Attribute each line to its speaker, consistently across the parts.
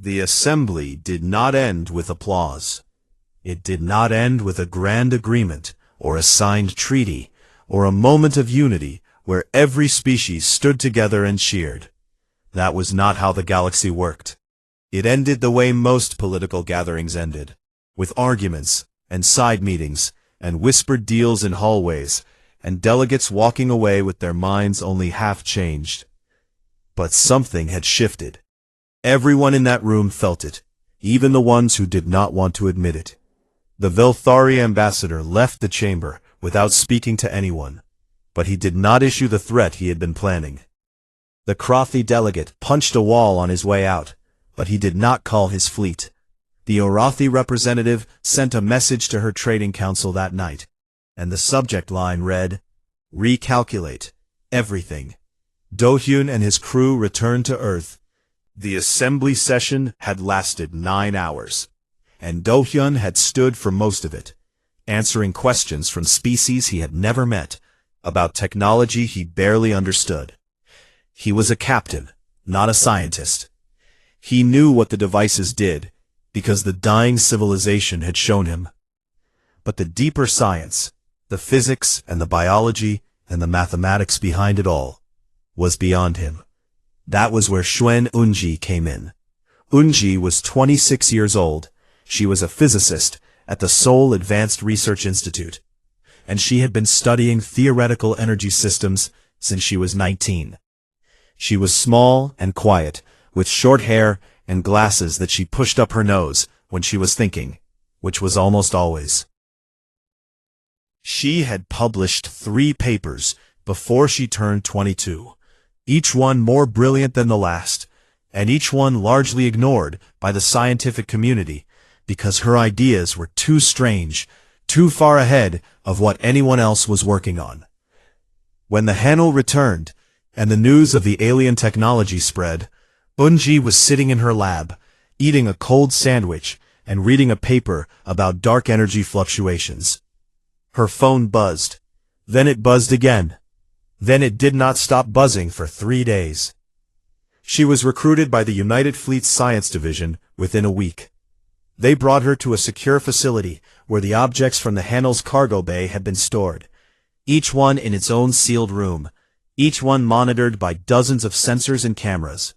Speaker 1: The assembly did not end with applause. It did not end with a grand agreement, or a signed treaty, or a moment of unity where every species stood together and cheered. That was not how the galaxy worked. It ended the way most political gatherings ended, with arguments, and side meetings, and whispered deals in hallways, and delegates walking away with their minds only half changed. But something had shifted. Everyone in that room felt it, even the ones who did not want to admit it. The Velthari ambassador left the chamber without speaking to anyone, but he did not issue the threat he had been planning. The Krothi delegate punched a wall on his way out, but he did not call his fleet. The Orathi representative sent a message to her trading council that night, and the subject line read, "Recalculate everything. Do-hyun and his crew returned to Earth." The assembly session had lasted 9 hours, and Do-hyun had stood for most of it, answering questions from species he had never met, about technology he barely understood. He was a captain, not a scientist. He knew what the devices did, because the dying civilization had shown him. But the deeper science, the physics and the biology and the mathematics behind it all, was beyond him. That was where Shuen Unji came in. Unji was 26 years old. She was a physicist at the Seoul Advanced Research Institute, and she had been studying theoretical energy systems since she was 19. She was small and quiet, with short hair and glasses that she pushed up her nose when she was thinking, which was almost always. She had published 3 papers before she turned 22, each one more brilliant than the last, and each one largely ignored by the scientific community because her ideas were too strange, too far ahead of what anyone else was working on. When the Hanul returned, and the news of the alien technology spread, Unji was sitting in her lab, eating a cold sandwich and reading a paper about dark energy fluctuations. Her phone buzzed. Then it buzzed again. Then it did not stop buzzing for 3 days. She was recruited by the United Fleet's Science Division within a week. They brought her to a secure facility where the objects from the Hanul's cargo bay had been stored, each one in its own sealed room, each one monitored by dozens of sensors and cameras.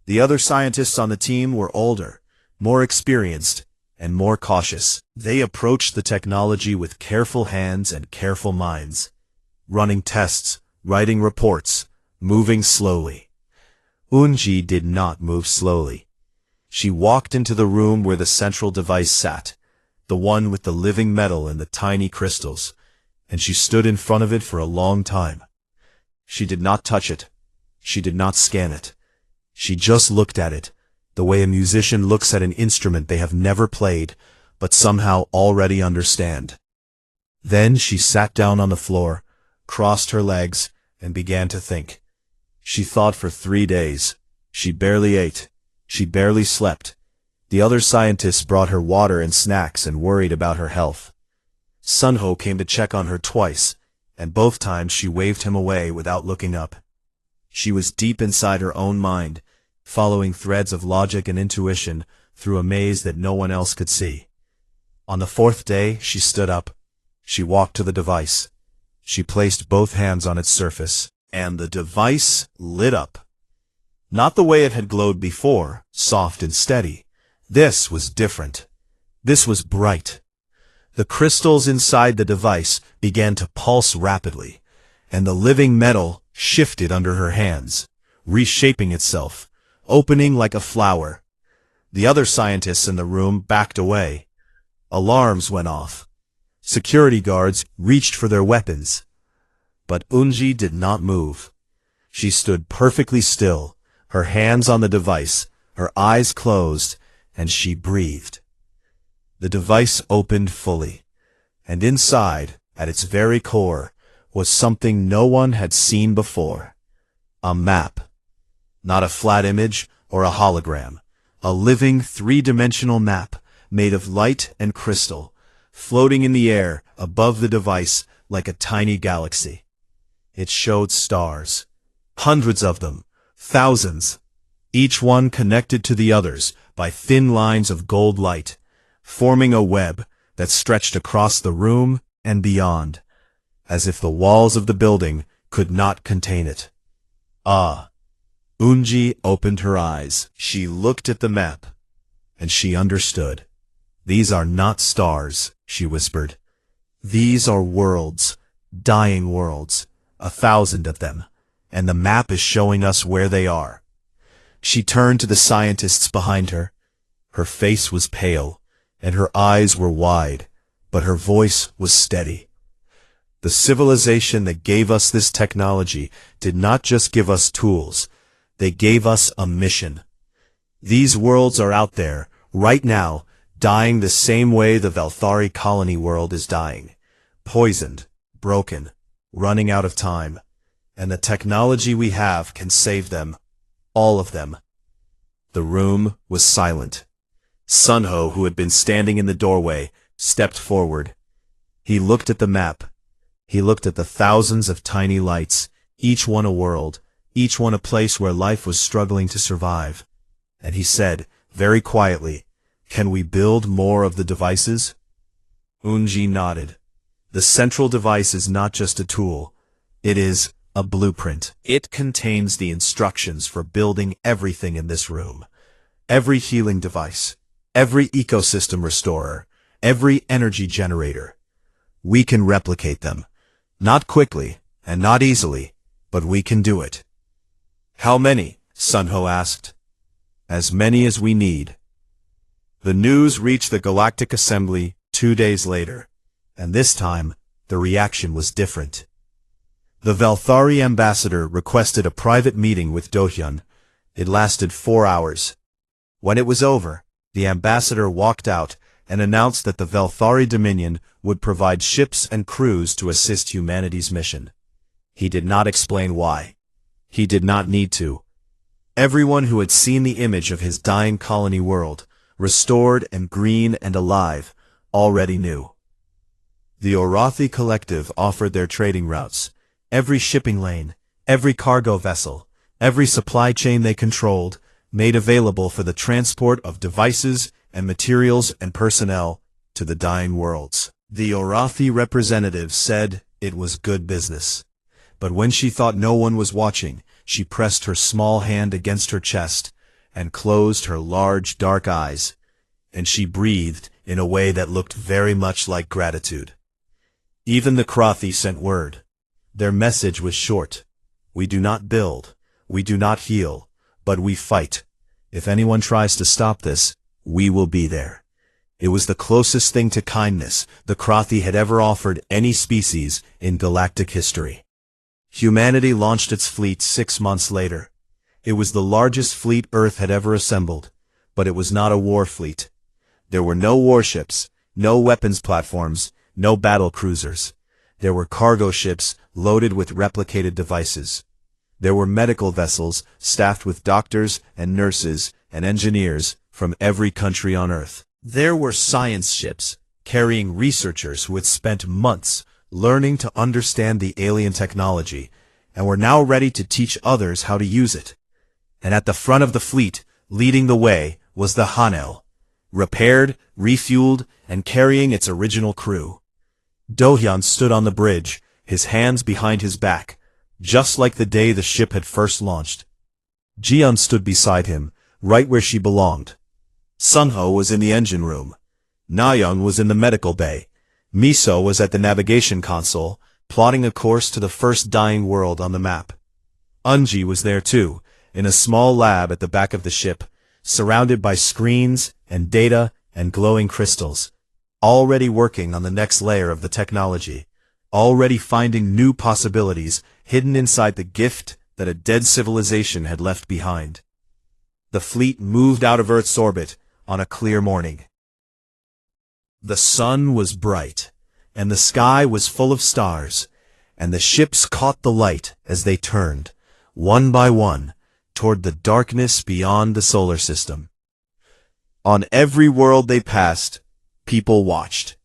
Speaker 1: The other scientists on the team were older, more experienced, and more cautious. They approached the technology with careful hands and careful minds, running tests, writing reports, moving slowly. Unji did not move slowly. She walked into the room where the central device sat, the one with the living metal and the tiny crystals, and she stood in front of it for a long time. She did not touch it. She did not scan it. She just looked at it, the way a musician looks at an instrument they have never played, but somehow already understand. Then she sat down on the floor, crossed her legs, and began to think. She thought for 3 days. She barely ate. She barely slept. The other scientists brought her water and snacks and worried about her health. Sunho came to check on her twice, and both times she waved him away without looking up. She was deep inside her own mind, following threads of logic and intuition through a maze that no one else could see. On the 4th day, she stood up. She walked to the device. She placed both hands on its surface, and the device lit up. Not the way it had glowed before, soft and steady. This was different. This was bright. The crystals inside the device began to pulse rapidly, and the living metal shifted under her hands, reshaping itself, opening like a flower. The other scientists in the room backed away. Alarms went off. Security guards reached for their weapons. But Unji did not move. She stood perfectly still, her hands on the device, her eyes closed, and she breathed. The device opened fully, and inside, at its very core, was something no one had seen before. A map. Not a flat image or a hologram. A living 3-dimensional map made of light and crystal, floating in the air above the device like a tiny galaxy. It showed stars. Hundreds of them. Thousands. each one connected to the others by thin lines of gold light, forming a web that stretched across the room and beyond, as if the walls of the building could not contain it. Ah! Unji opened her eyes. She looked at the map, and she understood. These are not stars, she whispered. These are worlds, dying worlds, 1,000 of them, and the map is showing us where they are. She turned to the scientists behind her. Her face was pale, and her eyes were wide, but her voice was steady. The civilization that gave us this technology did not just give us tools, they gave us a mission. These worlds are out there, right now, dying the same way the Valthari colony world is dying. Poisoned, broken, running out of time. And the technology we have can save them. All of them. The room was silent. Sunho, who had been standing in the doorway, stepped forward. He looked at the map. He looked at the thousands of tiny lights, each one a world, each one a place where life was struggling to survive. And he said, very quietly, "Can we build more of the devices?" Unji nodded. The central device is not just a tool. It is a blueprint. It contains the instructions for building everything in this room. Every healing device, every ecosystem restorer, every energy generator. We can replicate them. Not quickly, and not easily, but we can do it. How many? Sunho asked. As many as we need. The news reached the Galactic Assembly 2 days later, and this time, the reaction was different. The Valthari ambassador requested a private meeting with Dohyun. It lasted 4 hours. When it was over, the ambassador walked out and announced that the Valthari Dominion would provide ships and crews to assist humanity's mission. He did not explain why. He did not need to. Everyone who had seen the image of his dying colony world, restored and green and alive, already knew. The Orathi Collective offered their trading routes. Every shipping lane, every cargo vessel, every supply chain they controlled, made available for the transport of devices and materials and personnel to the dying worlds. The Orathi representative said it was good business. But when she thought no one was watching, she pressed her small hand against her chest and closed her large dark eyes, and she breathed in a way that looked very much like gratitude. Even the Krathi sent word. Their message was short. We do not build, we do not heal, but we fight. If anyone tries to stop this, we will be there. It was the closest thing to kindness the Krathi had ever offered any species in galactic history. Humanity launched its fleet 6 months later. It was the largest fleet Earth had ever assembled, but it was not a war fleet. There were no warships, no weapons platforms, no battle cruisers. There were cargo ships loaded with replicated devices. There were medical vessels staffed with doctors and nurses and engineers from every country on Earth. There were science ships carrying researchers who had spent months learning to understand the alien technology and were now ready to teach others how to use it. And at the front of the fleet, leading the way, was the Hanel, repaired, refueled, and carrying its original crew. Dohyun stood on the bridge, his hands behind his back, just like the day the ship had first launched. Jiyeon stood beside him, right where she belonged. Sunho was in the engine room. Nayeon was in the medical bay. Miso was at the navigation console, plotting a course to the first dying world on the map. Unji was there too, in a small lab at the back of the ship, surrounded by screens and data and glowing crystals, already working on the next layer of the technology, already finding new possibilities hidden inside the gift that a dead civilization had left behind. The fleet moved out of Earth's orbit on a clear morning. The sun was bright, and the sky was full of stars, and the ships caught the light as they turned, one by one, toward the darkness beyond the solar system. On every world they passed, people watched.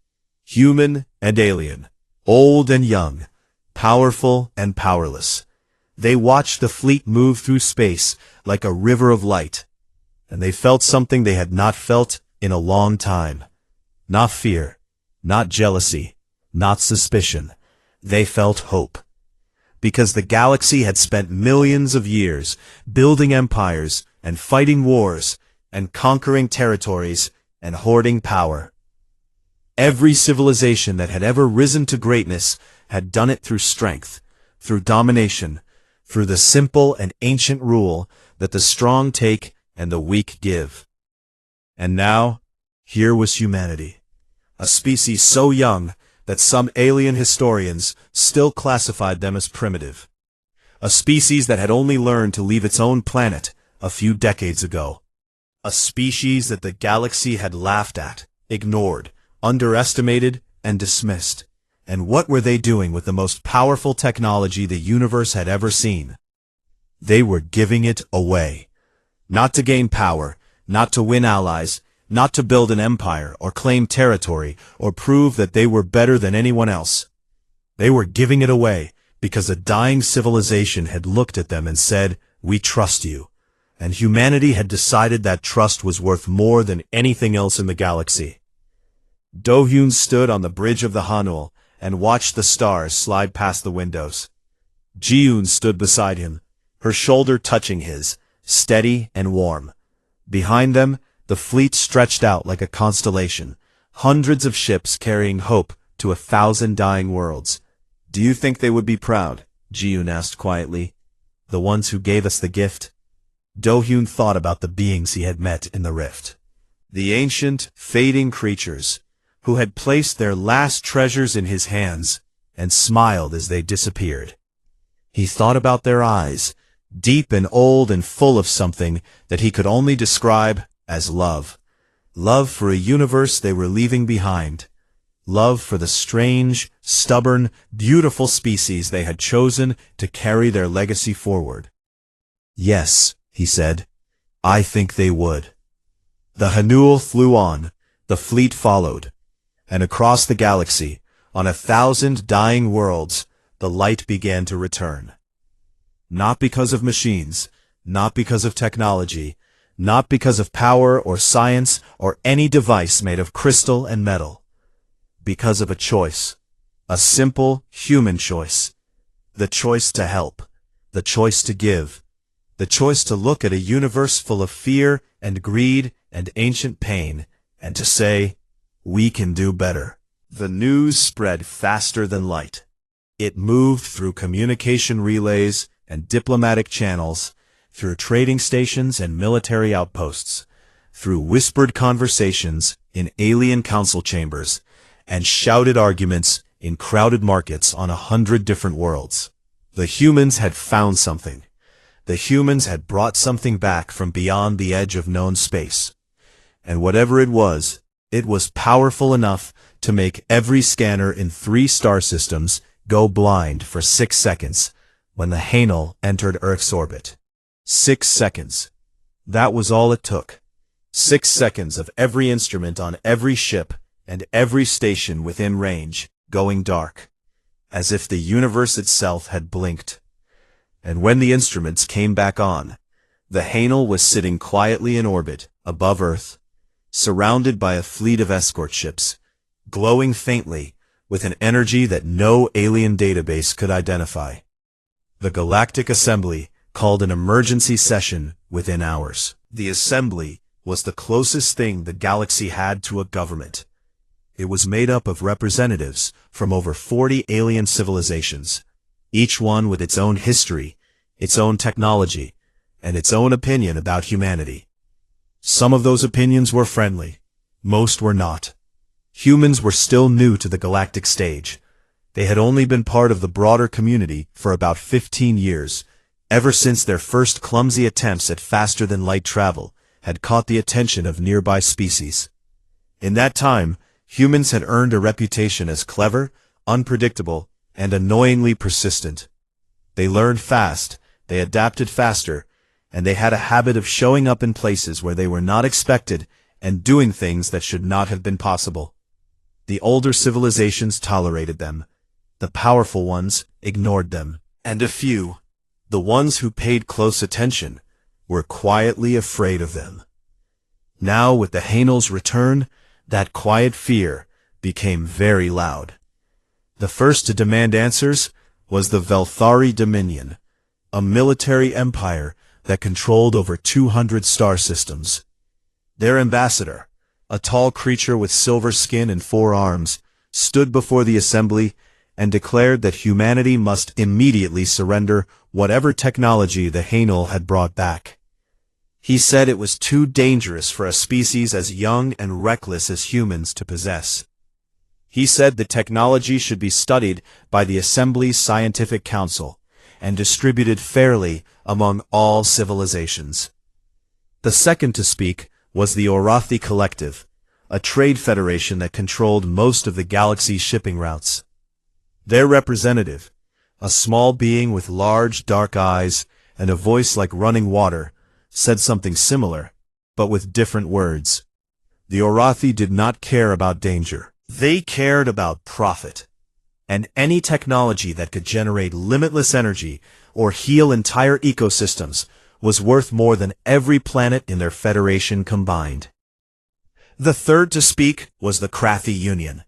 Speaker 1: Human and alien, old and young, powerful and powerless. They watched the fleet move through space like a river of light, and they felt something they had not felt in a long time. Not fear, not jealousy, not suspicion. They felt hope. Because the galaxy had spent millions of years building empires and fighting wars and conquering territories and hoarding power. Every civilization that had ever risen to greatness had done it through strength, through domination, through the simple and ancient rule that the strong take and the weak give. And now, here was humanity, a species so young that some alien historians still classified them as primitive. A species that had only learned to leave its own planet a few decades ago. A species that the galaxy had laughed at, ignored, underestimated, and dismissed. And what were they doing with the most powerful technology the universe had ever seen? They were giving it away. Not to gain power, not to win allies, not to build an empire or claim territory or prove that they were better than anyone else. They were giving it away because a dying civilization had looked at them and said, "We trust you." And humanity had decided that trust was worth more than anything else in the galaxy. Do-hyun stood on the bridge of the Hanul and watched the stars slide past the windows. Ji-yoon stood beside him, her shoulder touching his, steady and warm. Behind them, the fleet stretched out like a constellation, hundreds of ships carrying hope to 1,000 dying worlds. "Do you think they would be proud?" Ji-yoon asked quietly. "The ones who gave us the gift?" Do-hyun thought about the beings he had met in the rift. The ancient, fading creatures, who had placed their last treasures in his hands and smiled as they disappeared. He thought about their eyes, deep and old and full of something that he could only describe as love. Love for a universe they were leaving behind. Love for the strange, stubborn, beautiful species they had chosen to carry their legacy forward. "Yes," he said, "I think they would." The Hanul flew on, the fleet followed, and across the galaxy, on 1,000 dying worlds, the light began to return. Not because of machines, not because of technology, not because of power or science or any device made of crystal and metal. Because of a choice. A simple, human choice. The choice to help. The choice to give. The choice to look at a universe full of fear and greed and ancient pain, and to say, "We can do better." The news spread faster than light. It moved through communication relays and diplomatic channels, through trading stations and military outposts, through whispered conversations in alien council chambers, and shouted arguments in crowded markets on 100 different worlds. The humans had found something. The humans had brought something back from beyond the edge of known space. And whatever it was powerful enough to make every scanner in 3 star systems go blind for 6 seconds when the Hanul entered Earth's orbit. 6 seconds. That was all it took. 6 seconds of every instrument on every ship and every station within range going dark, as if the universe itself had blinked. And when the instruments came back on, the Hanul was sitting quietly in orbit above Earth, surrounded by a fleet of escort ships, glowing faintly with an energy that no alien database could identify. The Galactic Assembly called an emergency session within hours. The Assembly was the closest thing the galaxy had to a government. It was made up of representatives from over 40 alien civilizations, each one with its own history, its own technology, and its own opinion about humanity. Some of those opinions were friendly, most were not. Humans were still new to the galactic stage. They had only been part of the broader community for about 15 years, ever since their first clumsy attempts at faster-than-light travel had caught the attention of nearby species. In that time, humans had earned a reputation as clever, unpredictable, and annoyingly persistent. They learned fast, they adapted faster, and they had a habit of showing up in places where they were not expected and doing things that should not have been possible. The older civilizations tolerated them. The powerful ones ignored them. And a few, The ones who paid close attention were quietly afraid of them. Now, with the Hainel's return, that quiet fear became very loud. The first to demand answers was the Velthari Dominion, a military empire that controlled over 200 star systems. Their ambassador, a tall creature with silver skin and 4 arms, stood before the assembly and declared that humanity must immediately surrender whatever technology the Hainel had brought back. He said it was too dangerous for a species as young and reckless as humans to possess. He said the technology should be studied by the Assembly's Scientific Council and distributed fairly among all civilizations. The second to speak was the Orathi Collective, a trade federation that controlled most of the galaxy's shipping routes. Their representative, a small being with large dark eyes and a voice like running water, said something similar, but with different words. The Orathi did not care about danger. They cared about profit, and any technology that could generate limitless energy or heal entire ecosystems was worth more than every planet in their federation combined. The third to speak was the Krathi Union,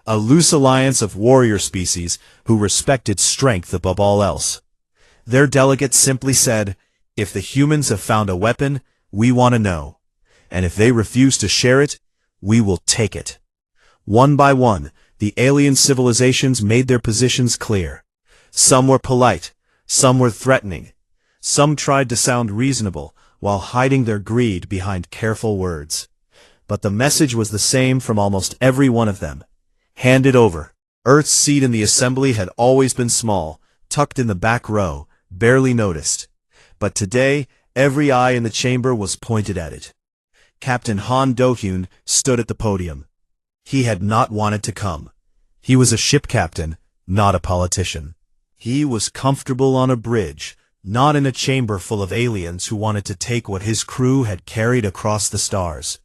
Speaker 1: a loose alliance of warrior species who respected strength above all else. Their delegate simply said, "If the humans have found a weapon, we want to know, and if they refuse to share it, we will take it." One by one, the alien civilizations made their positions clear. Some were polite, some were threatening, some tried to sound reasonable while hiding their greed behind careful words. But the message was the same from almost every one of them. Hand it over. Earth's seat in the assembly had always been small, tucked in the back row, barely noticed. But today, every eye in the chamber was pointed at it. Captain Han Do-hyun stood at the podium. He had not wanted to come. He was a ship captain, not a politician. He was comfortable on a bridge, not in a chamber full of aliens who wanted to take what his crew had carried across the stars.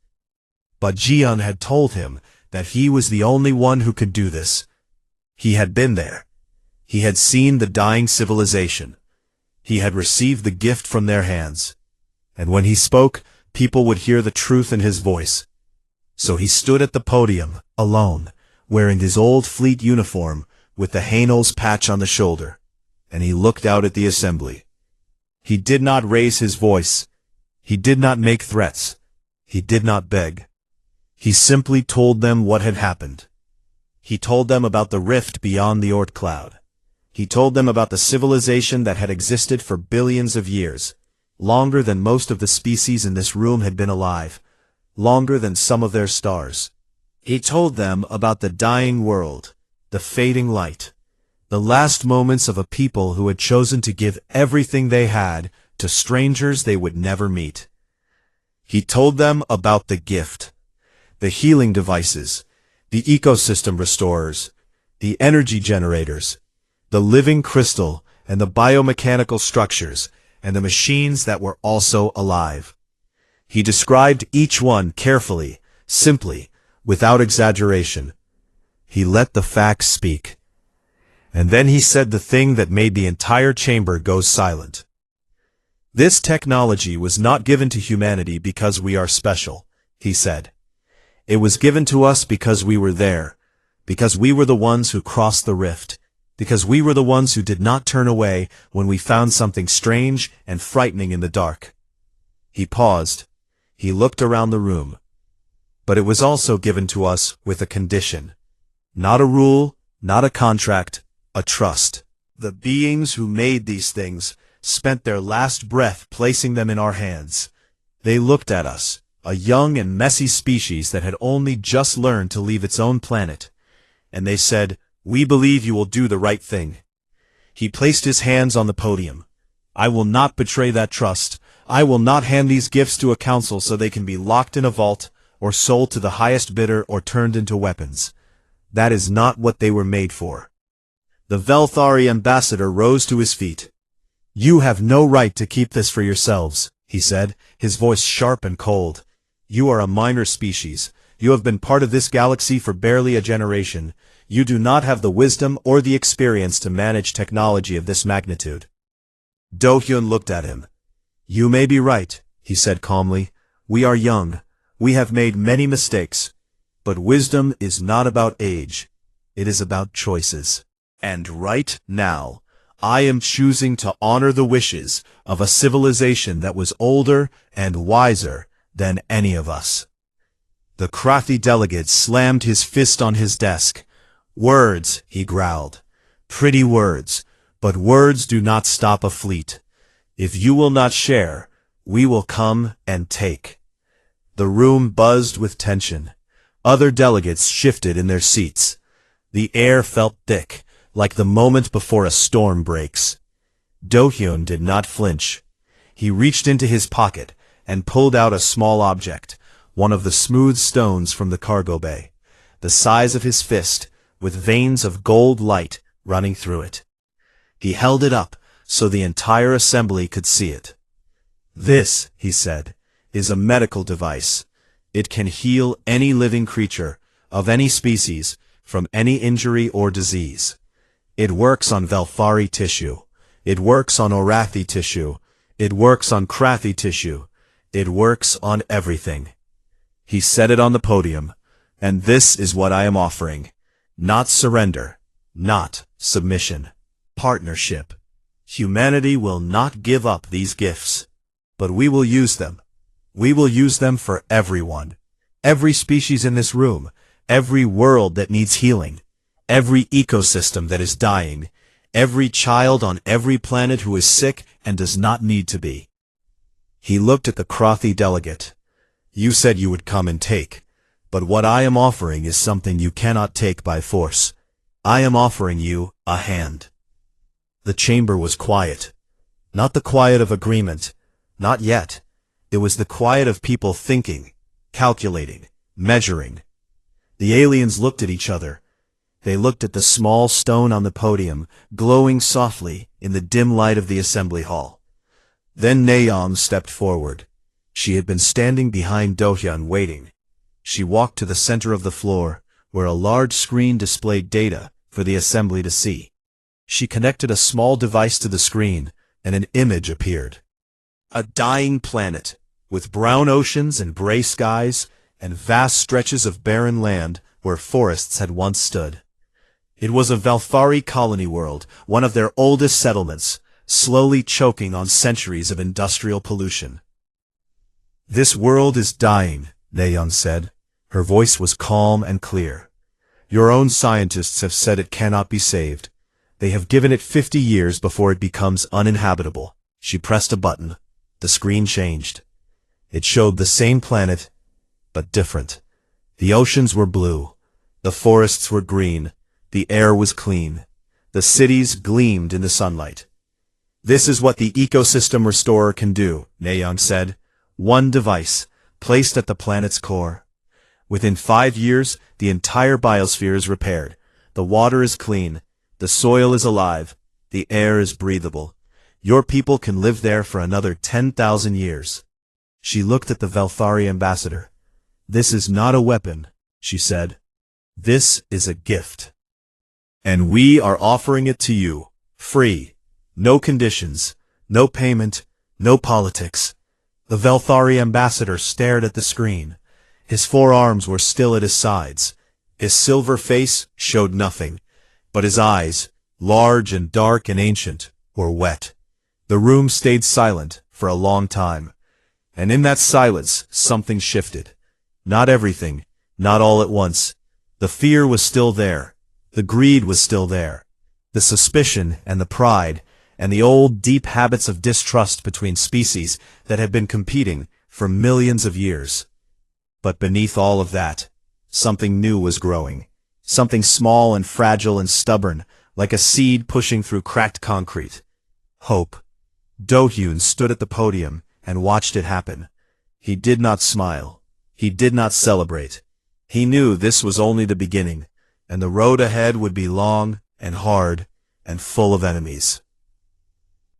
Speaker 1: But Jian had told him that he was the only one who could do this. He had been there. He had seen the dying civilization. He had received the gift from their hands. And when he spoke, people would hear the truth in his voice. So he stood at the podium, alone, wearing his old fleet uniform with the Hainel's patch on the shoulder, and he looked out at the assembly. He did not raise his voice. He did not make threats. He did not beg. He simply told them what had happened. He told them about the rift beyond the Oort cloud. He told them about the civilization that had existed for billions of years, longer than most of the species in this room had been alive, longer than some of their stars. He told them about the dying world, the fading light, the last moments of a people who had chosen to give everything they had to strangers they would never meet. He told them about the gift, the healing devices, the ecosystem restorers, the energy generators, the living crystal and the biomechanical structures, and the machines that were also alive. He described each one carefully, simply, without exaggeration. He let the facts speak. And then he said the thing that made the entire chamber go silent. This technology was not given to humanity because we are special, he said. It was given to us because we were there, because we were the ones who crossed the rift, because we were the ones who did not turn away when we found something strange and frightening in the dark. He paused. He looked around the room. But it was also given to us with a condition. Not a rule, not a contract, a trust. The beings who made these things spent their last breath placing them in our hands. They looked at us, a young and messy species that had only just learned to leave its own planet, and they said, "We believe you will do the right thing." He placed his hands on the podium. "I will not betray that trust. I will not hand these gifts to a council so they can be locked in a vault, or sold to the highest bidder or turned into weapons. That is not what they were made for." The Velthari ambassador rose to his feet. "You have no right to keep this for yourselves," he said, his voice sharp and cold. "You are a minor species. You have been part of this galaxy for barely a generation. You do not have the wisdom or the experience to manage technology of this magnitude." Do-hyun looked at him. "You may be right," he said calmly. "We are young. We have made many mistakes. But wisdom is not about age. It is about choices. And right now, I am choosing to honor the wishes of a civilization that was older and wiser than any of us." The crafty delegate slammed his fist on his desk. "Words," he growled. "Pretty words, but words do not stop a fleet. If you will not share, we will come and take." The room buzzed with tension. Other delegates shifted in their seats. The air felt thick, like the moment before a storm breaks. Do-hyun did not flinch. He reached into his pocket and pulled out a small object, one of the smooth stones from the cargo bay, the size of his fist, with veins of gold light running through it. He held it up so the entire assembly could see it. "This," he said, "is a medical device. It can heal any living creature, of any species, from any injury or disease. It works on Velfari tissue. It works on Orathi tissue. It works on Krathi tissue. It works on everything." He set it on the podium, "And this is what I am offering. Not surrender. Not submission. Partnership. Humanity will not give up these gifts. But we will use them. We will use them for everyone. Every species in this room. Every world that needs healing. Every ecosystem that is dying. Every child on every planet who is sick and does not need to be." He looked at the crothy delegate. "You said you would come and take. But what I am offering is something you cannot take by force. I am offering you a hand." The chamber was quiet. Not the quiet of agreement. Not yet. It was the quiet of people thinking, calculating, measuring. The aliens looked at each other. They looked at the small stone on the podium, glowing softly in the dim light of the assembly hall. Then Nayeon stepped forward. She had been standing behind Do-hyun waiting. She walked to the center of the floor, where a large screen displayed data for the assembly to see. She connected a small device to the screen, and an image appeared. A dying planet, with brown oceans and gray skies, and vast stretches of barren land where forests had once stood. It was a Velfari colony world, one of their oldest settlements, slowly choking on centuries of industrial pollution. "This world is dying," Nayeon said. Her voice was calm and clear. "Your own scientists have said it cannot be saved. They have given it 50 years before it becomes uninhabitable." She pressed a button. The screen changed. It showed the same planet, but different. The oceans were blue. The forests were green. The air was clean. The cities gleamed in the sunlight. "This is what the ecosystem restorer can do," Nayeon said. "One device, placed at the planet's core. Within 5 years, the entire biosphere is repaired. The water is clean. The soil is alive. The air is breathable. Your people can live there for another 10,000 years." She looked at the Velfari ambassador. "This is not a weapon," she said. "This is a gift. And we are offering it to you, free. No conditions, no payment, no politics." The Velfari ambassador stared at the screen. His forearms were still at his sides. His silver face showed nothing, but his eyes, large and dark and ancient, were wet. The room stayed silent for a long time. And in that silence, something shifted. Not everything, not all at once. The fear was still there. The greed was still there. The suspicion and the pride, and the old deep habits of distrust between species that had been competing for millions of years. But beneath all of that, something new was growing. Something small and fragile and stubborn, like a seed pushing through cracked concrete. Hope. Do-hyun stood at the podium and watched it happen. He did not smile. He did not celebrate. He knew this was only the beginning, and the road ahead would be long and hard and full of enemies.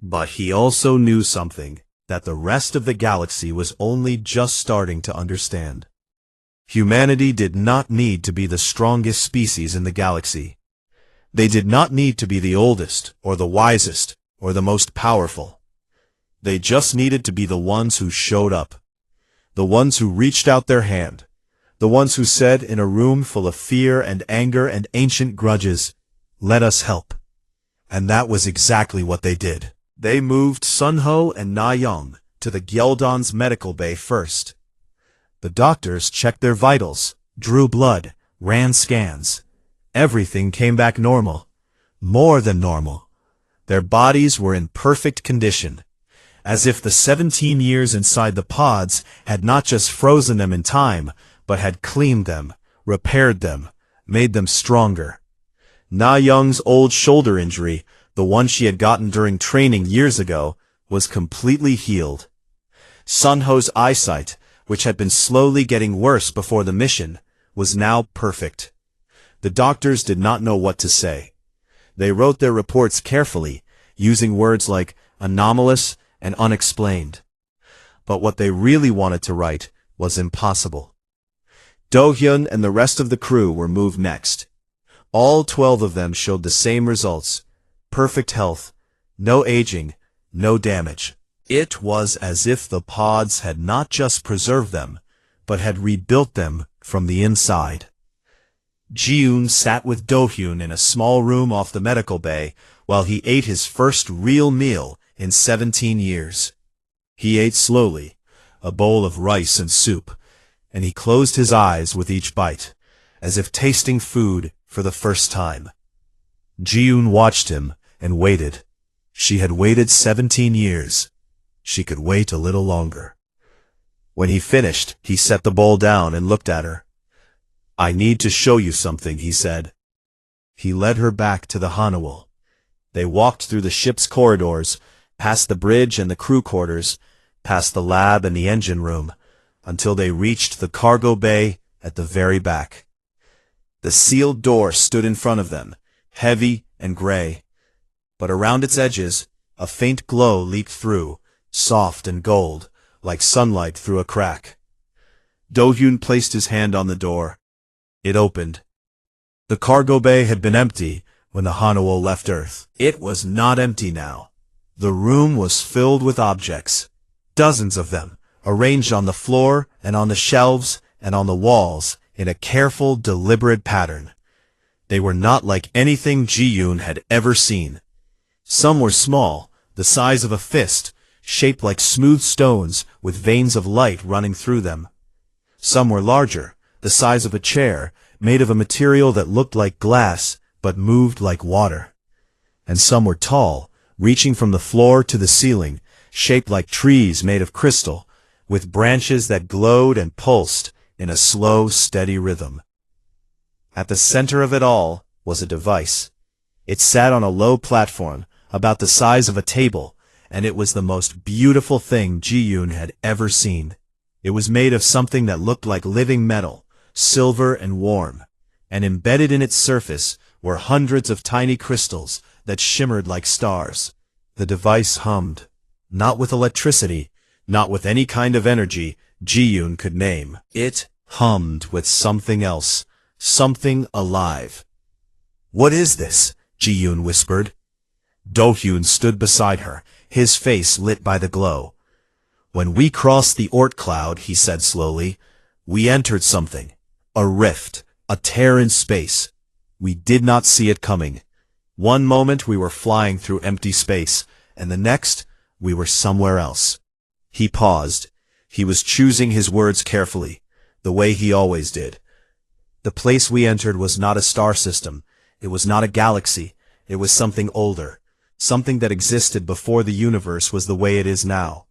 Speaker 1: But he also knew something that the rest of the galaxy was only just starting to understand. Humanity did not need to be the strongest species in the galaxy. They did not need to be the oldest, or the wisest, or the most powerful. They just needed to be the ones who showed up. The ones who reached out their hand. The ones who said in a room full of fear and anger and ancient grudges, "Let us help." And that was exactly what they did. They moved Sunho and Na-young to the Gyeldon's medical bay first. The doctors checked their vitals, drew blood, ran scans. Everything came back normal. More than normal. Their bodies were in perfect condition, as if the 17 years inside the pods had not just frozen them in time, but had cleaned them, repaired them, made them stronger. Na-young's old shoulder injury, the one she had gotten during training years ago, was completely healed. Sunho's eyesight, which had been slowly getting worse before the mission, was now perfect. The doctors did not know what to say. They wrote their reports carefully, using words like anomalous and unexplained. But what they really wanted to write was impossible. Do-hyun and the rest of the crew were moved next. All 12 of them showed the same results: perfect health, no aging, no damage. It was as if the pods had not just preserved them, but had rebuilt them from the inside. Ji-yoon sat with Do-hyun in a small room off the medical bay while he ate his first real meal in 17 years. He ate slowly, a bowl of rice and soup, and he closed his eyes with each bite, as if tasting food for the first time. Ji-yoon watched him and waited. She had waited 17 years. She could wait a little longer. When he finished, he set the bowl down and looked at her. "I need to show you something," he said. He led her back to the Hanwell. They walked through the ship's corridors, past the bridge and the crew quarters, past the lab and the engine room, until they reached the cargo bay at the very back. The sealed door stood in front of them, heavy and gray. But around its edges, a faint glow leaked through, soft and gold, like sunlight through a crack. Do-hyun placed his hand on the door. It opened. The cargo bay had been empty when the Hanwell left Earth. It was not empty now. The room was filled with objects, dozens of them, arranged on the floor and on the shelves and on the walls in a careful, deliberate pattern. They were not like anything Ji-yoon had ever seen. Some were small, the size of a fist, shaped like smooth stones with veins of light running through them. Some were larger, the size of a chair, made of a material that looked like glass but moved like water. And some were tall, reaching from the floor to the ceiling, shaped like trees made of crystal, with branches that glowed and pulsed in a slow, steady rhythm. At the center of it all was a device. It sat on a low platform, about the size of a table, and it was the most beautiful thing Ji-yoon had ever seen. It was made of something that looked like living metal, silver and warm, and embedded in its surface were hundreds of tiny crystals that shimmered like stars. The device hummed, not with electricity, not with any kind of energy Ji-yoon could name. It hummed with something else, something alive. "What is this?" Ji-yoon whispered. Do-hyun stood beside her, his face lit by the glow. "When we crossed the Oort cloud," he said slowly, "we entered something. A rift, a tear in space. We did not see it coming. One moment we were flying through empty space, and the next we were somewhere else." He paused. He was choosing his words carefully, the way he always did. "The place we entered was not a star system. It was not a galaxy. It was something older, something that existed before the universe was the way it is now.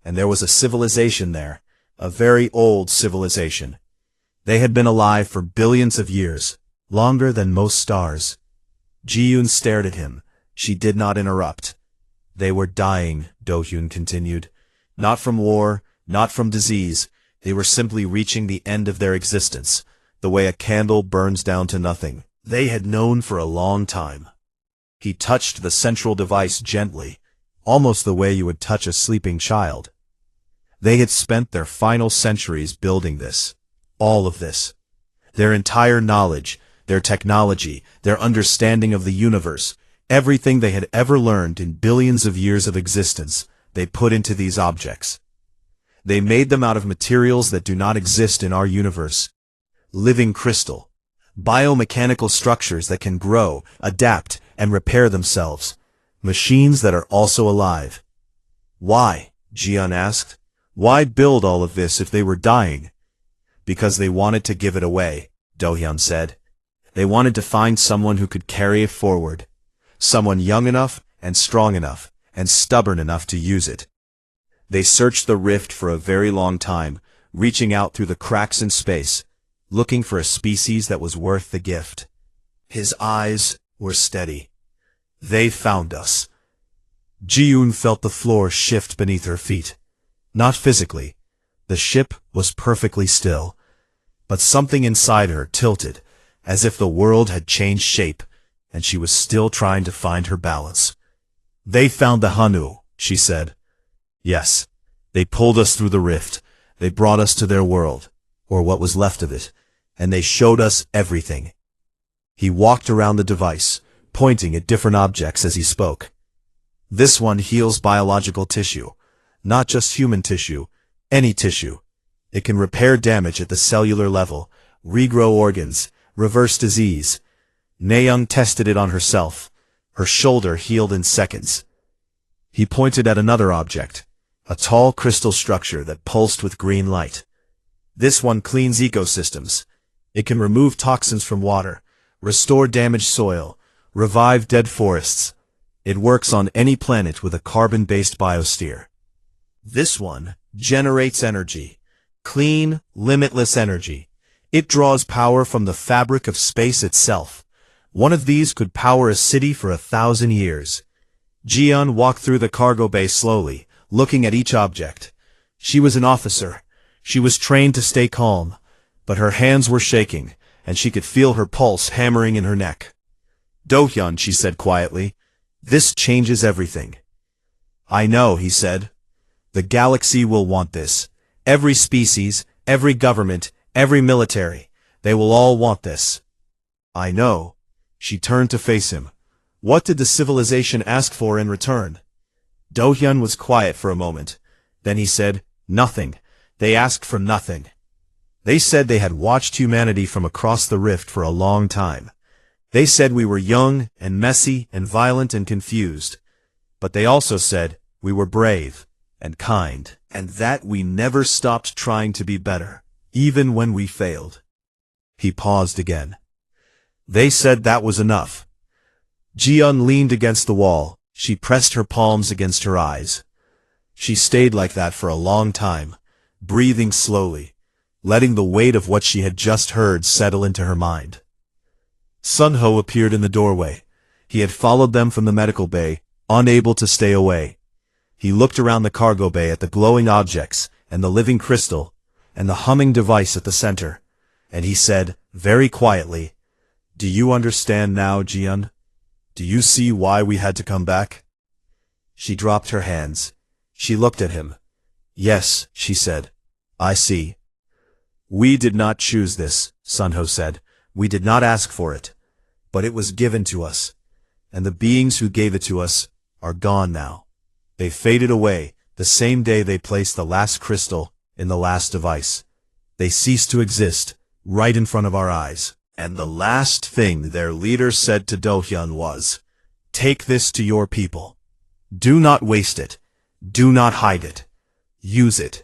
Speaker 1: And there was a civilization there, a very old civilization. They had been alive for billions of years, longer than most stars." Ji-yoon stared at him. She did not interrupt. "They were dying," Do-hyun continued. "Not from war, not from disease. They were simply reaching the end of their existence, the way a candle burns down to nothing. They had known for a long time." He touched the central device gently, almost the way you would touch a sleeping child. They had spent their final centuries building this, all of this. Their entire knowledge, their technology, their understanding of the universe, everything they had ever learned in billions of years of existence, they put into these objects. They made them out of materials that do not exist in our universe. Living crystal. Biomechanical structures that can grow, adapt, and repair themselves. Machines that are also alive. Why? Jian asked. Why build all of this if they were dying? Because they wanted to give it away, Do-hyun said. They wanted to find someone who could carry it forward. Someone young enough, and strong enough, and stubborn enough to use it. They searched the rift for a very long time, reaching out through the cracks in space, looking for a species that was worth the gift. His eyes were steady. They found us. Ji-yoon felt the floor shift beneath her feet. Not physically. The ship was perfectly still. But something inside her tilted, as if the world had changed shape, and she was still trying to find her balance. They found the Hanu, she said. Yes. They pulled us through the rift. They brought us to their world, or what was left of it, and they showed us everything. He walked around the device, pointing at different objects as he spoke. This one heals biological tissue, not just human tissue, any tissue. It can repair damage at the cellular level, regrow organs, reverse disease. Nayoung tested it on herself. Her shoulder healed in seconds. He pointed at another object, a tall crystal structure that pulsed with green light. This one cleans ecosystems. It can remove toxins from water, restore damaged soil, revive dead forests. It works on any planet with a carbon-based biosphere. This one generates energy. Clean, limitless energy. It draws power from the fabric of space itself. One of these could power a city for 1,000 years. Jian walked through the cargo bay slowly, looking at each object. She was an officer. She was trained to stay calm, but her hands were shaking, and she could feel her pulse hammering in her neck. Do-hyun, she said quietly, this changes everything. I know, he said. The galaxy will want this. Every species, every government, every military, they will all want this. I know. She turned to face him. What did the civilization ask for in return? Do-hyun was quiet for a moment. Then he said, nothing. They asked for nothing. They said they had watched humanity from across the rift for a long time. They said we were young and messy and violent and confused. But they also said we were brave and kind, and that we never stopped trying to be better, even when we failed. He paused again. They said that was enough. Jian leaned against the wall. She pressed her palms against her eyes. She stayed like that for a long time, breathing slowly, letting the weight of what she had just heard settle into her mind. Sun-ho appeared in the doorway. He had followed them from the medical bay, unable to stay away. He looked around the cargo bay at the glowing objects, and the living crystal, and the humming device at the center, and he said, very quietly, Do you understand now, Jian? Do you see why we had to come back? She dropped her hands. She looked at him. Yes, she said. I see. We did not choose this, Sun-ho said. We did not ask for it. But it was given to us. And the beings who gave it to us are gone now. They faded away the same day they placed the last crystal in the last device. They ceased to exist right in front of our eyes. And the last thing their leader said to Do-hyun was, Take this to your people. Do not waste it. Do not hide it. Use it.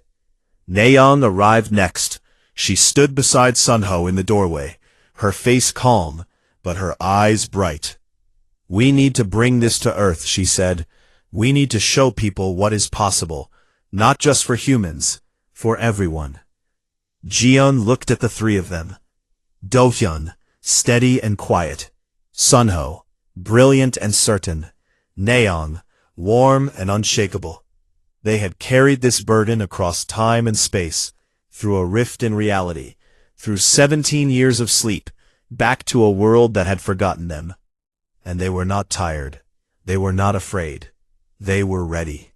Speaker 1: Nayeon arrived next. She stood beside Sun-ho in the doorway, her face calm, but her eyes bright. We need to bring this to Earth, she said. We need to show people what is possible, not just for humans, for everyone. Jian looked at the three of them. Do-hyun, steady and quiet. Sun-ho, brilliant and certain. Nayeon, warm and unshakable. They had carried this burden across time and space, through a rift in reality, through 17 years of sleep, back to a world that had forgotten them. And they were not tired. They were not afraid. They were ready.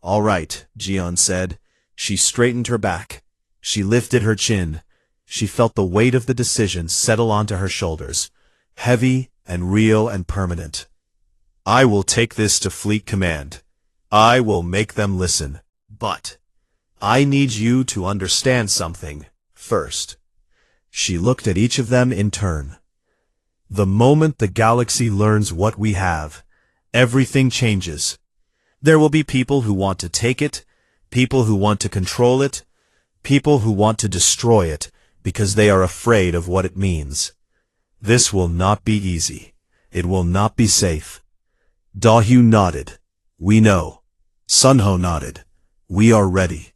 Speaker 1: All right, Jian said. She straightened her back. She lifted her chin. She felt the weight of the decision settle onto her shoulders, heavy and real and permanent. I will take this to Fleet Command. I will make them listen. But I need you to understand something first. She looked at each of them in turn. The moment the galaxy learns what we have, everything changes. There will be people who want to take it, people who want to control it, people who want to destroy it because they are afraid of what it means. This will not be easy. It will not be safe. Dahu nodded. We know. Sunho nodded. We are ready.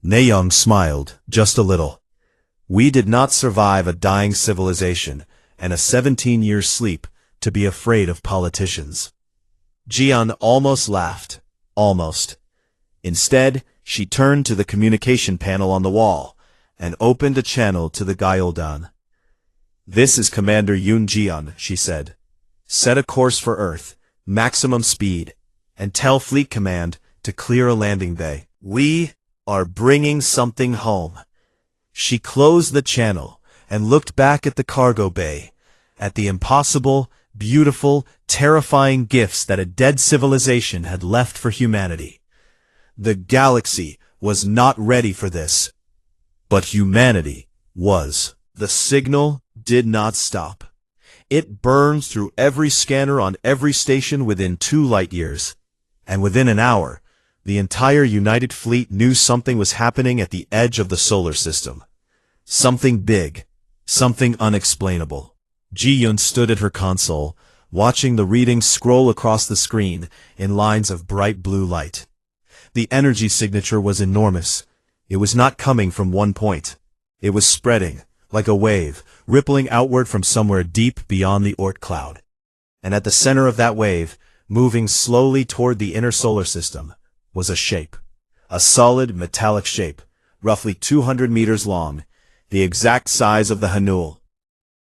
Speaker 1: Nayoung smiled, just a little. We did not survive a dying civilization and a 17-year sleep to be afraid of politicians. Jian almost laughed. Almost. Instead, she turned to the communication panel on the wall and opened a channel to the Gyoldan. This is Commander Yoon Jian, she said. Set a course for Earth, maximum speed, and tell Fleet Command to clear a landing bay. We are bringing something home. She closed the channel and looked back at the cargo bay, at the impossible, beautiful, terrifying gifts that a dead civilization had left for humanity. The galaxy was not ready for this. But humanity was. The signal did not stop. It burns through every scanner on every station within 2 light years. And within an hour, the entire United Fleet knew something was happening at the edge of the solar system. Something big. Something unexplainable. Ji-Yun stood at her console, watching the readings scroll across the screen in lines of bright blue light. The energy signature was enormous. It was not coming from one point. It was spreading, like a wave, rippling outward from somewhere deep beyond the Oort cloud. And at the center of that wave, moving slowly toward the inner solar system, was a shape. A solid, metallic shape, roughly 200 meters long, the exact size of the Hanul.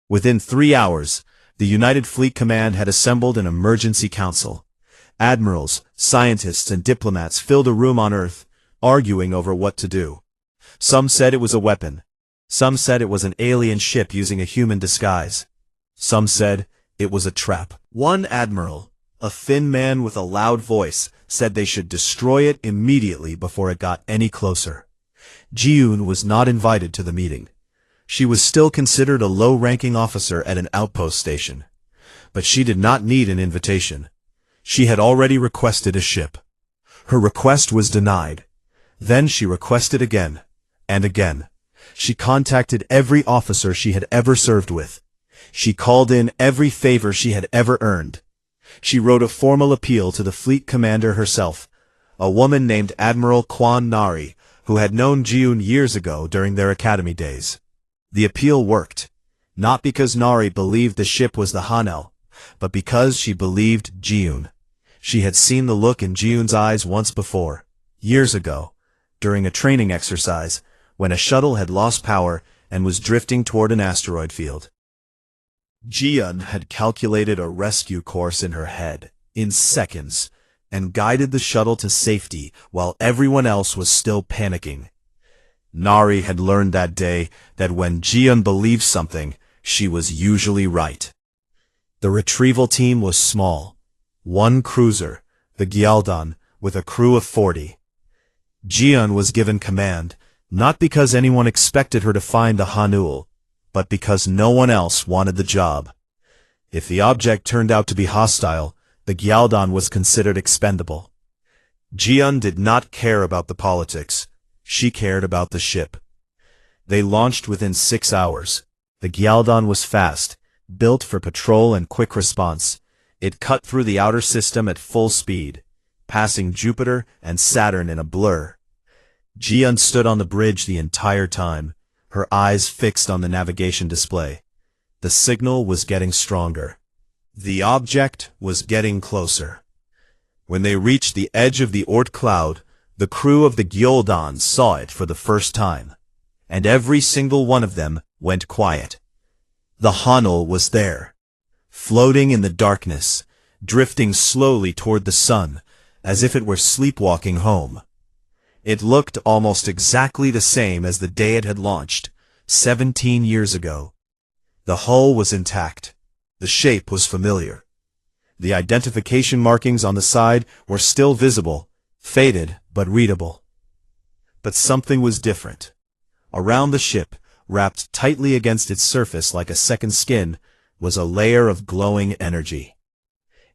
Speaker 1: Within 3 hours, the United Fleet Command had assembled an emergency council. Admirals, scientists, and diplomats filled a room on Earth, arguing over what to do. Some said it was a weapon. Some said it was an alien ship using a human disguise. Some said it was a trap. One admiral, a thin man with a loud voice, said they should destroy it immediately before it got any closer. Ji-Yoon was not invited to the meeting. She was still considered a low-ranking officer at an outpost station. But she did not need an invitation. She had already requested a ship. Her request was denied. Then she requested again, and again. She contacted every officer she had ever served with. She called in every favor she had ever earned. She wrote a formal appeal to the fleet commander herself, a woman named Admiral Kwan Nari, who had known Ji-Yoon years ago during their academy days. The appeal worked, not because Nari believed the ship was the Hanel, but because she believed Ji-Yoon. She had seen the look in Ji-Yoon's eyes once before, years ago, during a training exercise, when a shuttle had lost power and was drifting toward an asteroid field. Ji-Yoon had calculated a rescue course in her head, in seconds, and guided the shuttle to safety while everyone else was still panicking. Nari had learned that day that when Ji-Yoon believed something, she was usually right. The retrieval team was small. 1 cruiser, the Gyaldan, with a crew of 40. Ji-Yoon was given command, not because anyone expected her to find the Hanul, but because no one else wanted the job. If the object turned out to be hostile, the Gyaldan was considered expendable. Ji-Yoon did not care about the politics. She cared about the ship. They launched within 6 hours. The Gyaldan was fast, built for patrol and quick response. It cut through the outer system at full speed, passing Jupiter and Saturn in a blur. Ji-Yoon stood on the bridge the entire time, her eyes fixed on the navigation display. The signal was getting stronger. The object was getting closer. When they reached the edge of the Oort cloud, the crew of the Gyoldan saw it for the first time, and every single one of them went quiet. The Hanul was there, floating in the darkness, drifting slowly toward the sun, as if it were sleepwalking home. It looked almost exactly the same as the day it had launched, 17 years ago. The hull was intact. The shape was familiar. The identification markings on the side were still visible, faded but readable. But something was different. Around the ship, wrapped tightly against its surface like a second skin, was a layer of glowing energy.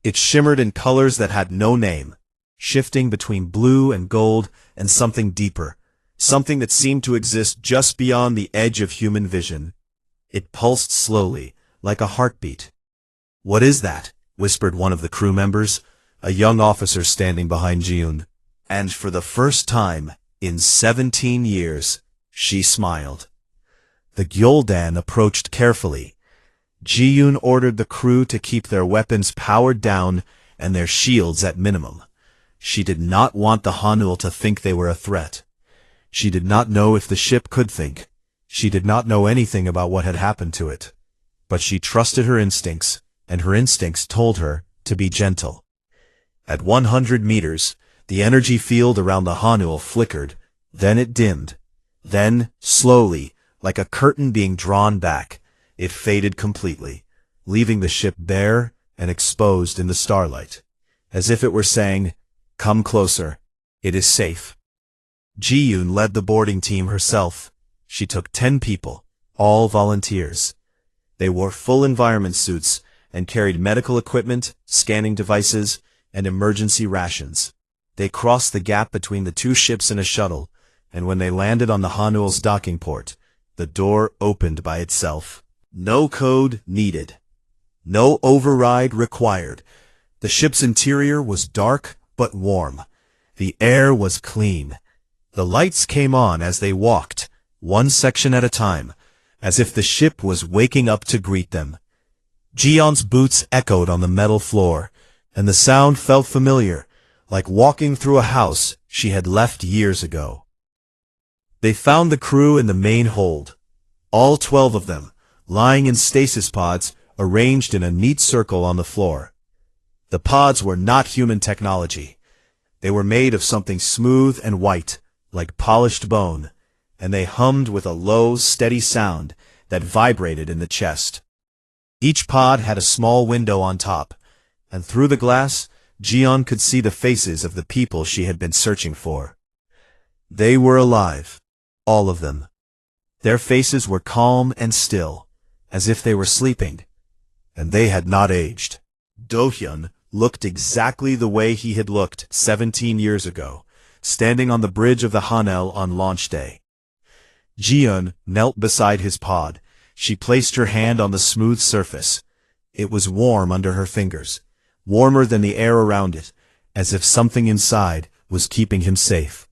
Speaker 1: It shimmered in colors that had no name, shifting between blue and gold and something deeper, something that seemed to exist just beyond the edge of human vision. It pulsed slowly, like a heartbeat. "What is that?" whispered one of the crew members, a young officer standing behind Ji-yoon. And for the first time in 17 years, she smiled. The Gyolldan approached carefully. Ji-yoon ordered the crew to keep their weapons powered down and their shields at minimum. She did not want the Hanul to think they were a threat. She did not know if the ship could think. She did not know anything about what had happened to it. But she trusted her instincts, and her instincts told her to be gentle. At 100 meters, the energy field around the Hanul flickered, then it dimmed. Then, slowly, like a curtain being drawn back, it faded completely, leaving the ship bare and exposed in the starlight, as if it were saying, "Come closer. It is safe." Ji-yoon led the boarding team herself. She took 10 people, all volunteers. They wore full environment suits and carried medical equipment, scanning devices, and emergency rations. They crossed the gap between the two ships in a shuttle, and when they landed on the Hanul's docking port, the door opened by itself. No code needed. No override required. The ship's interior was dark but warm. The air was clean. The lights came on as they walked, one section at a time, as if the ship was waking up to greet them. Ji-yeon's boots echoed on the metal floor, and the sound felt familiar, like walking through a house she had left years ago. They found the crew in the main hold, all 12 of them, lying in stasis pods arranged in a neat circle on the floor. The pods were not human technology. They were made of something smooth and white, like polished bone, and they hummed with a low, steady sound that vibrated in the chest. Each pod had a small window on top, and through the glass, Ji-yeon could see the faces of the people she had been searching for. They were alive, all of them. Their faces were calm and still, as if they were sleeping, and they had not aged. Do-hyun looked exactly the way he had looked 17 years ago, standing on the bridge of the Hanel on launch day. Ji-yeon knelt beside his pod. She placed her hand on the smooth surface. It was warm under her fingers, warmer than the air around it, as if something inside was keeping him safe.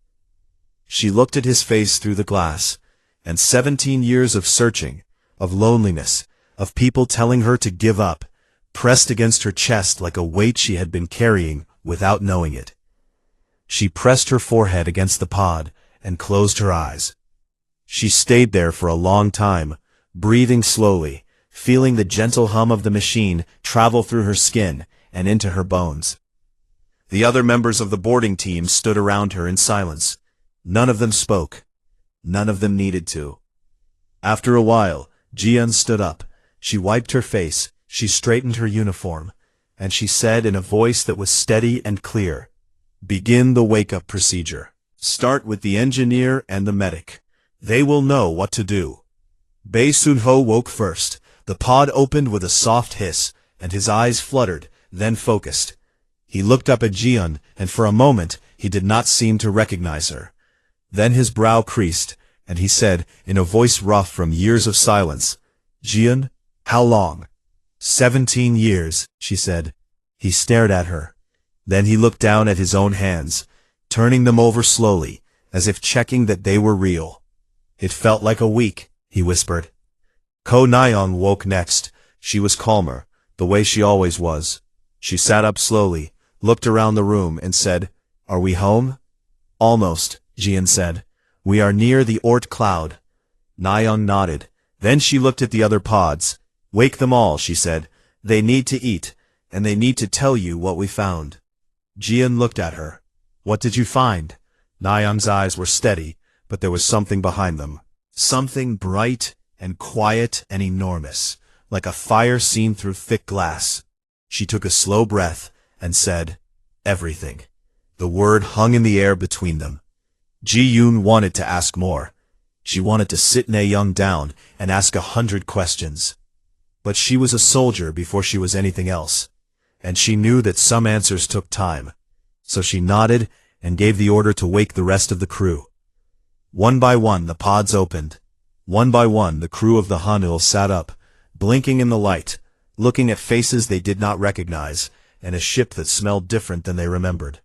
Speaker 1: She looked at his face through the glass, and 17 years of searching, of loneliness, of people telling her to give up, pressed against her chest like a weight she had been carrying without knowing it. She pressed her forehead against the pod and closed her eyes. She stayed there for a long time, breathing slowly, feeling the gentle hum of the machine travel through her skin and into her bones. The other members of the boarding team stood around her in silence. None of them spoke. None of them needed to. After a while, Ji-yeon stood up. She wiped her face, she straightened her uniform, and she said in a voice that was steady and clear, "Begin the wake-up procedure. Start with the engineer and the medic. They will know what to do." Bae Sun-ho woke first. The pod opened with a soft hiss, and his eyes fluttered, then focused. He looked up at Ji-yeon, and for a moment he did not seem to recognize her. Then his brow creased, and he said, in a voice rough from years of silence, "Ji-yeon, how long?" 17 years, she said. He stared at her. Then he looked down at his own hands, turning them over slowly, as if checking that they were real. "It felt like a week," he whispered. Ko Nayeon woke next. She was calmer, the way she always was. She sat up slowly, looked around the room, and said, "Are we home?" "Almost," Ji-yeon said. "We are near the Oort cloud." Nayeon nodded. Then she looked at the other pods. "Wake them all," she said. "They need to eat, and they need to tell you what we found." Ji-yeon looked at her. "What did you find?" Nayeon's eyes were steady, but there was something behind them. Something bright and quiet and enormous, like a fire seen through thick glass. She took a slow breath and said, "Everything. The word hung in the air between them. Ji-yoon wanted to ask more. She wanted to sit Na-young down and ask 100 questions. But she was a soldier before she was anything else, and she knew that some answers took time. So she nodded and gave the order to wake the rest of the crew. One by one the pods opened. One by one the crew of the Hanul sat up, blinking in the light, looking at faces they did not recognize, and a ship that smelled different than they remembered.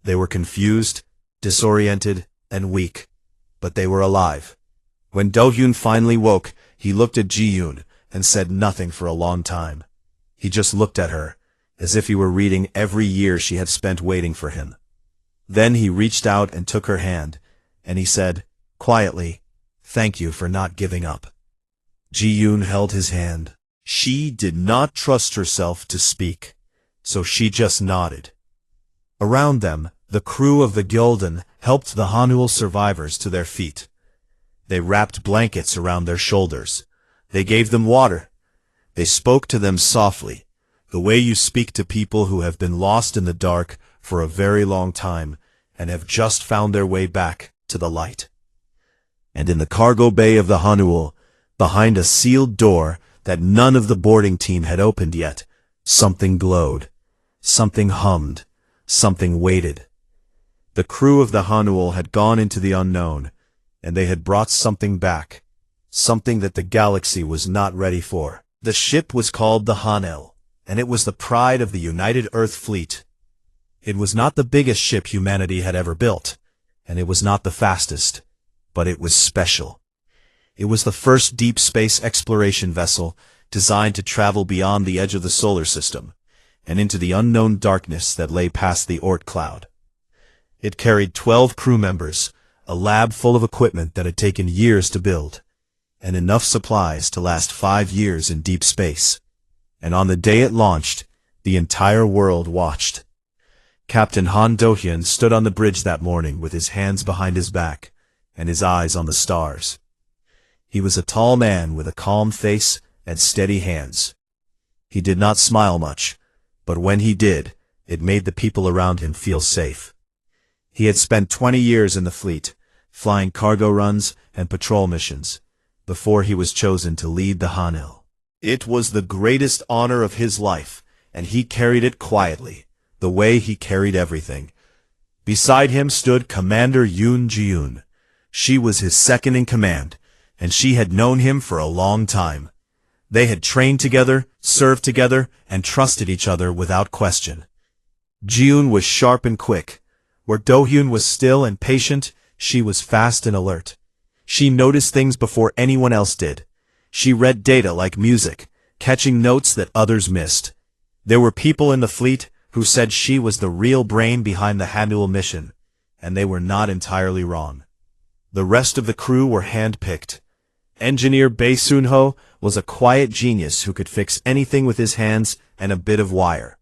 Speaker 1: They were confused, disoriented, and weak, but they were alive. When Do-hyun finally woke, he looked at Ji-yoon and said nothing for a long time. He just looked at her, as if he were reading every year she had spent waiting for him. Then he reached out and took her hand, and he said, quietly, "Thank you for not giving up." Ji-yoon held his hand. She did not trust herself to speak, so she just nodded. Around them, the crew of the Gildan helped the Hanul survivors to their feet. They wrapped blankets around their shoulders. They gave them water. They spoke to them softly, the way you speak to people who have been lost in the dark for a very long time and have just found their way back to the light. And in the cargo bay of the Hanul, behind a sealed door that none of the boarding team had opened yet, something glowed, something hummed, something waited. The crew of the Hanul had gone into the unknown, and they had brought something back, something that the galaxy was not ready for. The ship was called the Hanel, and it was the pride of the United Earth Fleet. It was not the biggest ship humanity had ever built, and it was not the fastest, but it was special. It was the first deep space exploration vessel designed to travel beyond the edge of the solar system and into the unknown darkness that lay past the Oort cloud. It carried 12 crew members, a lab full of equipment that had taken years to build, and enough supplies to last 5 years in deep space. And on the day it launched, the entire world watched. Captain Han Do-hyun stood on the bridge that morning with his hands behind his back and his eyes on the stars. He was a tall man with a calm face and steady hands. He did not smile much, but when he did, it made the people around him feel safe. He had spent 20 years in the fleet, flying cargo runs and patrol missions, before he was chosen to lead the Hanel. It was the greatest honor of his life, and he carried it quietly, the way he carried everything. Beside him stood Commander Yoon Ji-yoon. She was his second in command, and she had known him for a long time. They had trained together, served together, and trusted each other without question. Ji-yoon was sharp and quick. Where Do-hyun was still and patient, she was fast and alert. She noticed things before anyone else did. She read data like music, catching notes that others missed. There were people in the fleet who said she was the real brain behind the Hanul mission, and they were not entirely wrong. The rest of the crew were hand-picked. Engineer Bae Soon-ho was a quiet genius who could fix anything with his hands and a bit of wire.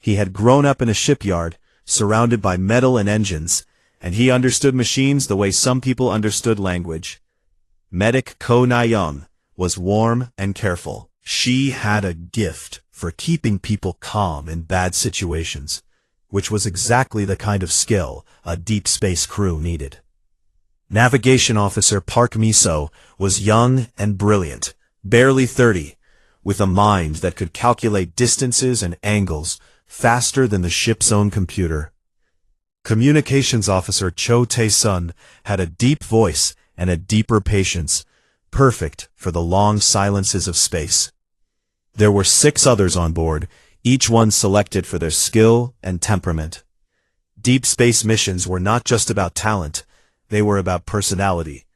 Speaker 1: He had grown up in a shipyard, surrounded by metal and engines, and he understood machines the way some people understood language. Medic Ko Na-young was warm and careful. She had a gift for keeping people calm in bad situations, which was exactly the kind of skill a deep space crew needed. Navigation Officer Park Mi-so was young and brilliant, barely 30, with a mind that could calculate distances and angles faster than the ship's own computer. Communications Officer Cho Tae-sun had a deep voice and a deeper patience, perfect for the long silences of space. There were 6 others on board, each one selected for their skill and temperament. Deep space missions were not just about talent, they were about personality,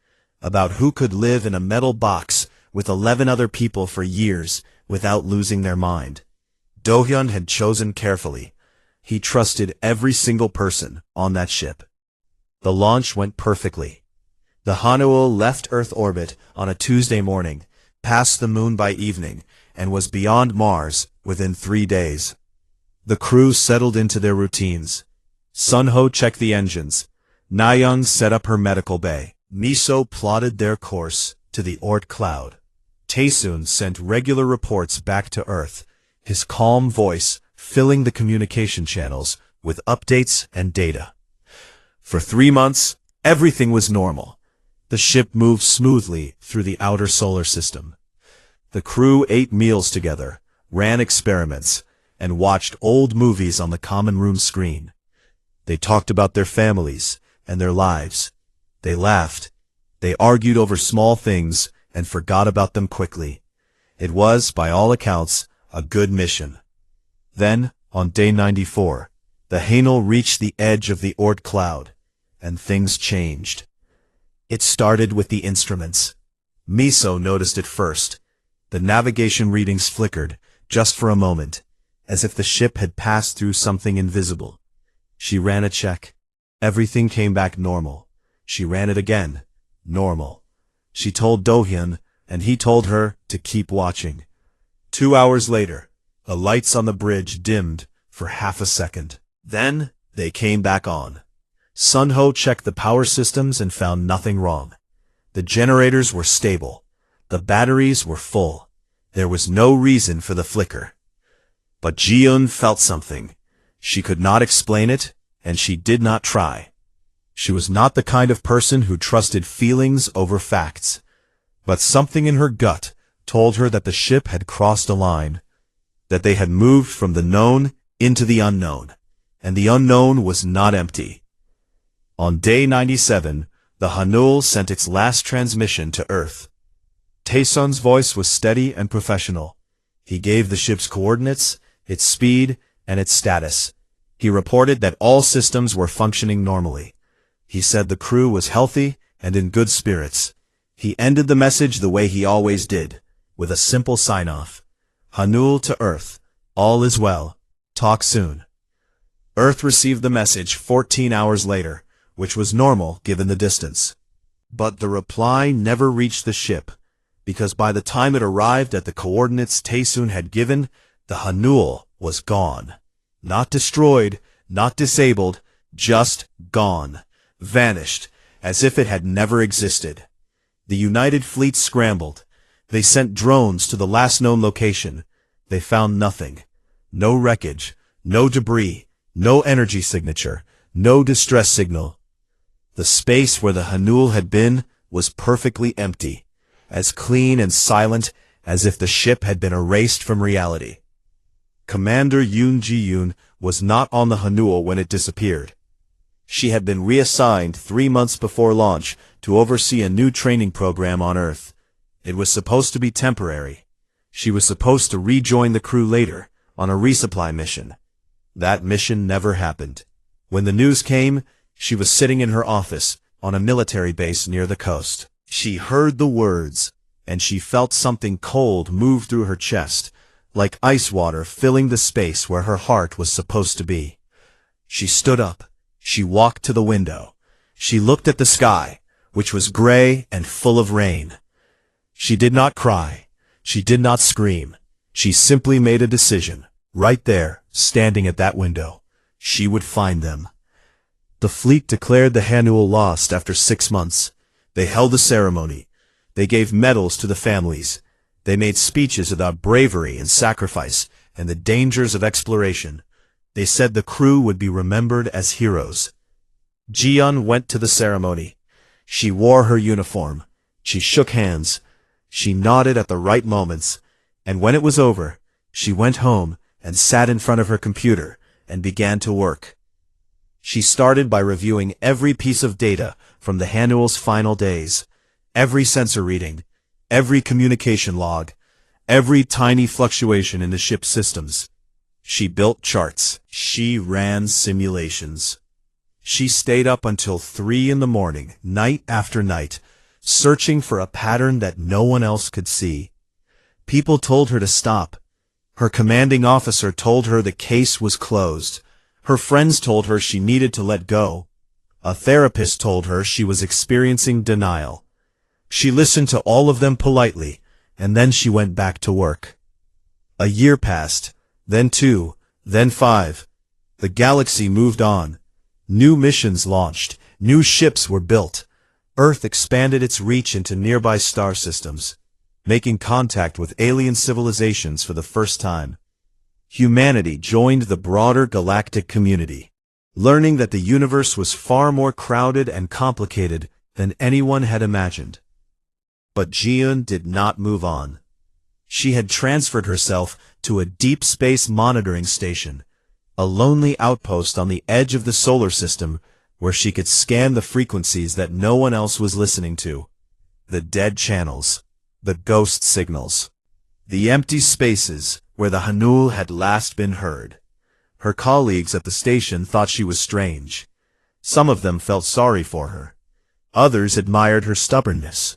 Speaker 1: about who could live in a metal box with 11 other people for years without losing their mind. Do-hyun had chosen carefully. He trusted every single person on that ship. The launch went perfectly. The Hanuel left Earth orbit on a Tuesday morning, passed the moon by evening, and was beyond Mars within 3 days. The crew settled into their routines. Sun-ho checked the engines. Na-young set up her medical bay. Mi-so plotted their course to the Oort cloud. Tae-soon sent regular reports back to Earth, his calm voice filling the communication channels with updates and data. For 3 months, everything was normal. The ship moved smoothly through the outer solar system. The crew ate meals together, ran experiments, and watched old movies on the common room screen. They talked about their families and their lives. They laughed. They argued over small things and forgot about them quickly. It was, by all accounts, a good mission. Then, on day 94, the Haenel reached the edge of the Oort cloud, and things changed. It started with the instruments. Miso noticed it first. The navigation readings flickered, just for a moment, as if the ship had passed through something invisible. She ran a check. Everything came back normal. She ran it again. Normal. She told Do-hyun, and he told her to keep watching. 2 hours later, the lights on the bridge dimmed for half a second. Then, they came back on. Sun-ho checked the power systems and found nothing wrong. The generators were stable. The batteries were full. There was no reason for the flicker. But Ji-eun felt something. She could not explain it, and she did not try. She was not the kind of person who trusted feelings over facts. But something in her gut told her that the ship had crossed a line, that they had moved from the known into the unknown, and the unknown was not empty. On day 97, the Haenel sent its last transmission to Earth. Taesun's voice was steady and professional. He gave the ship's coordinates, its speed, and its status. He reported that all systems were functioning normally. He said the crew was healthy and in good spirits. He ended the message the way he always did, with a simple sign-off. Haenel to Earth. All is well. Talk soon. Earth received the message 14 hours later, which was normal given the distance. But the reply never reached the ship, because by the time it arrived at the coordinates Taesun had given, the Haenel was gone. Not destroyed, not disabled, just gone. Vanished, as if it had never existed. The United Fleet scrambled. They sent drones to the last known location. They found nothing. No wreckage, no debris, no energy signature, no distress signal. The space where the Haenel had been was perfectly empty, as clean and silent as if the ship had been erased from reality. Commander Yoon Ji-yoon was not on the Haenel when it disappeared. She had been reassigned 3 months before launch to oversee a new training program on Earth. It was supposed to be temporary. She was supposed to rejoin the crew later, on a resupply mission. That mission never happened. When the news came, she was sitting in her office, on a military base near the coast. She heard the words, and she felt something cold move through her chest, like ice water filling the space where her heart was supposed to be. She stood up. She walked to the window. She looked at the sky, which was gray and full of rain. She did not cry. She did not scream. She simply made a decision. Right there, standing at that window. She would find them. The fleet declared the Haenel lost after 6 months. They held a ceremony. They gave medals to the families. They made speeches about bravery and sacrifice and the dangers of exploration. They said the crew would be remembered as heroes. Ji-eun went to the ceremony. She wore her uniform. She shook hands. She nodded at the right moments. And when it was over, she went home and sat in front of her computer and began to work. She started by reviewing every piece of data from the Haenel's final days, every sensor reading, every communication log, every tiny fluctuation in the ship's systems. She built charts. She ran simulations. She stayed up until 3 in the morning, night after night, searching for a pattern that no one else could see. People told her to stop. Her commanding officer told her the case was closed. Her friends told her she needed to let go. A therapist told her she was experiencing denial. She listened to all of them politely, and then she went back to work. A year passed, then 2, then 5. The galaxy moved on. New missions launched. New ships were built. Earth expanded its reach into nearby star systems, making contact with alien civilizations for the first time. Humanity joined the broader galactic community. learning that the universe was far more crowded and complicated than anyone had imagined. But Ji-eun did not move on. She had transferred herself to a deep space monitoring station, a lonely outpost on the edge of the solar system where she could scan the frequencies that no one else was listening to. The dead channels, the ghost signals, the empty spaces where the Hanul had last been heard. Her colleagues at the station thought she was strange. Some of them felt sorry for her. Others admired her stubbornness.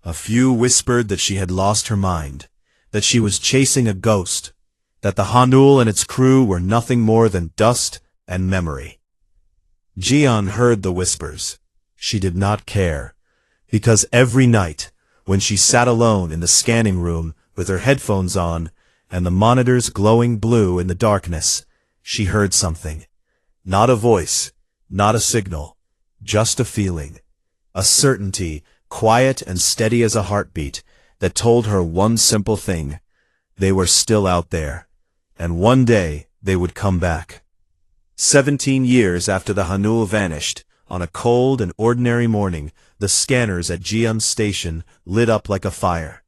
Speaker 1: A few whispered that she had lost her mind, that she was chasing a ghost, that the Hanul and its crew were nothing more than dust and memory. Ji-eun heard the whispers. She did not care, because every night, when she sat alone in the scanning room with her headphones on and the monitors glowing blue in the darkness, she heard something. Not a voice, not a signal, just a feeling, a certainty, quiet and steady as a heartbeat, that told her one simple thing: they were still out there, and one day they would come back. 17 years after the Hanul vanished, on a cold and ordinary morning, the scanners at Ji-eun's station lit up like a fire.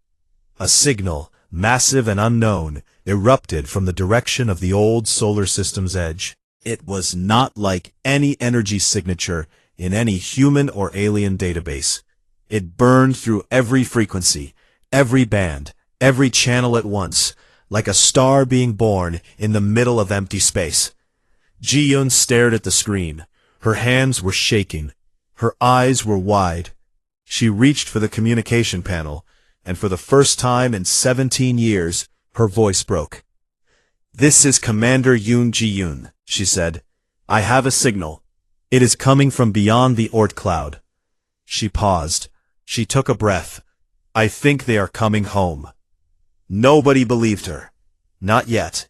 Speaker 1: A signal, massive and unknown, erupted from the direction of the old solar system's edge. It was not like any energy signature in any human or alien database. It burned through every frequency, every band, every channel at once, like a star being born in the middle of empty space. Ji-eun stared at the screen. Her hands were shaking. Her eyes were wide. She reached for the communication panel, and for the first time in 17 years, her voice broke. "This is Commander Yoon Ji-eun," she said. "I have a signal. It is coming from beyond the Oort cloud." She paused. She took a breath. "I think they are coming home." Nobody believed her. Not yet.